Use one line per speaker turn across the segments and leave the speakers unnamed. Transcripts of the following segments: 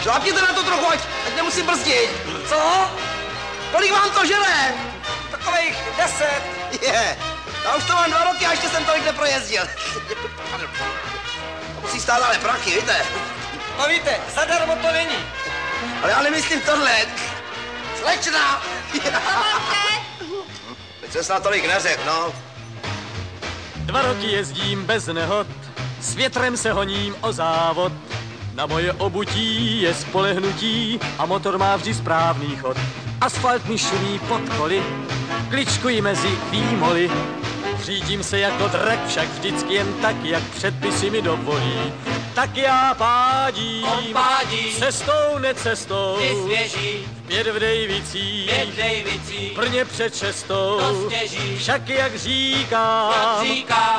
Šlápněte na to trochu, ať nemusím brzdit.
Co?
Kolik vám to žere?
Takových 10.
Je, já už to mám 2 roky a ještě jsem tolik neprojezdil. To musí stát ale prachy, víte?
No víte, zadarmo to není.
Ale já nemyslím tohle. Slečna! Teď jsem snad tolik neřekl, no.
2 roky jezdím bez nehod, s větrem se honím o závod. Na moje obutí je spolehnutí a motor má vždy správný chod. Asfalt mi šumí pod koly, kličkuji mezi výmoly. Řídím se jako drak, však vždycky jen tak, jak předpisy mi dovolí. Tak já pádím, cestou, necestou, pět v Dejvicích, Brně před 6. Však jak říkám,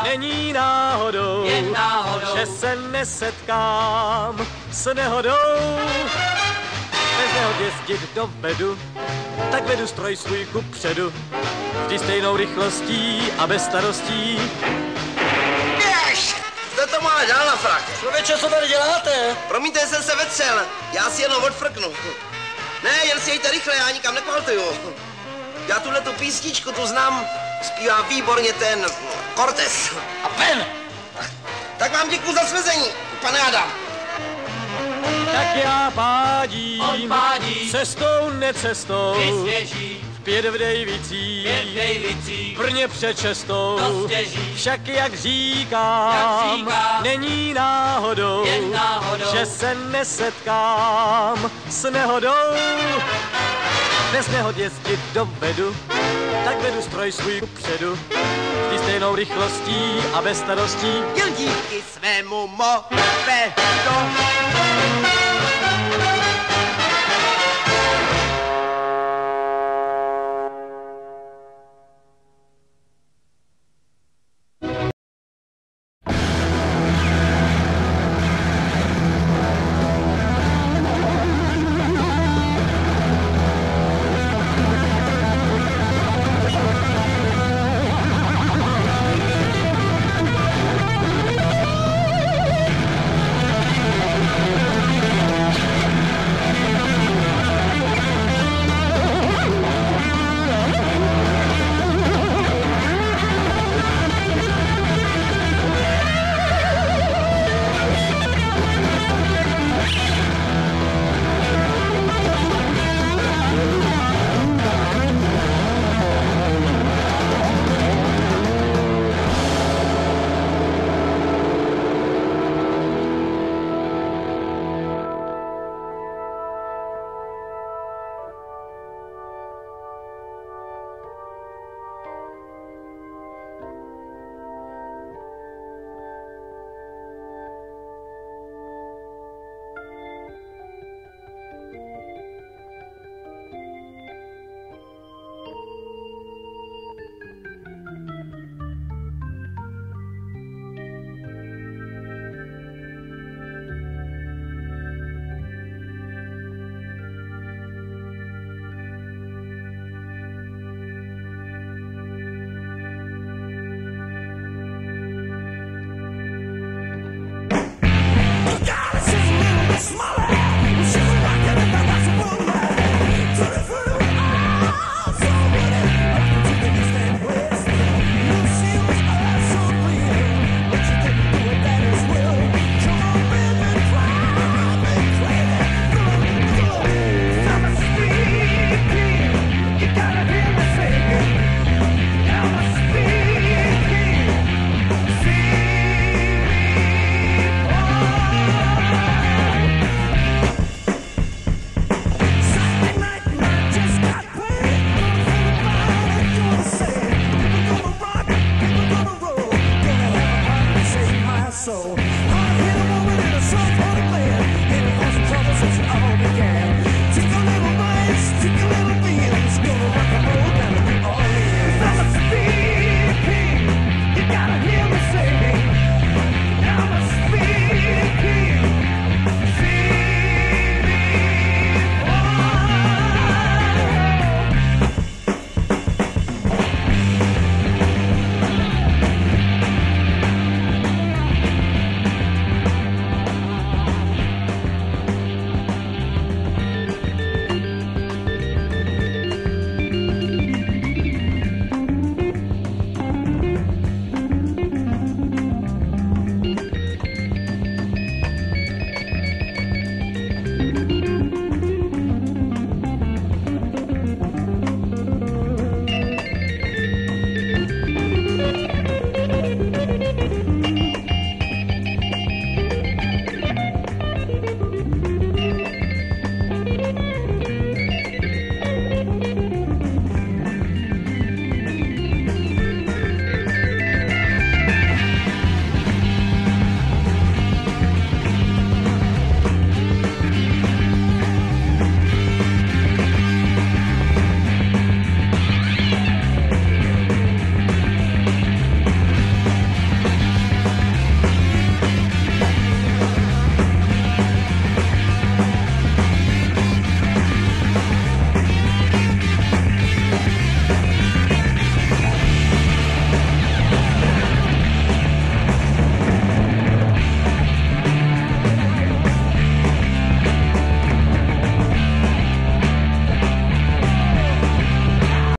není náhodou, že se nesetkám s nehodou. Bez nehod jezdit dovedu, tak vedu stroj svůj kupředu, vždy stejnou rychlostí a bez starostí.
Běž! Jste to ale dal na frak.
Člověče, co tady děláte?
Promiňte, jsem se vetřel, já si jenom odfrknu. Ne, jen si jejte rychle, já nikam nekvaltuju. Já tuhletu písničku tu znám, zpívá výborně ten Cortez.
A pen!
Tak vám děkuju za svezení, pane Adam.
Tak já pádím, cestou, necestou, pět v Dejvicích, Brně před 6. Však jak říkám, není náhodou, že se nesetkám s nehodou. Bez nehod jezdit dovedu, tak vedu stroj svůj kupředu, vždy stejnou rychlostí a bez starostí.
Jen díky svému mopedu.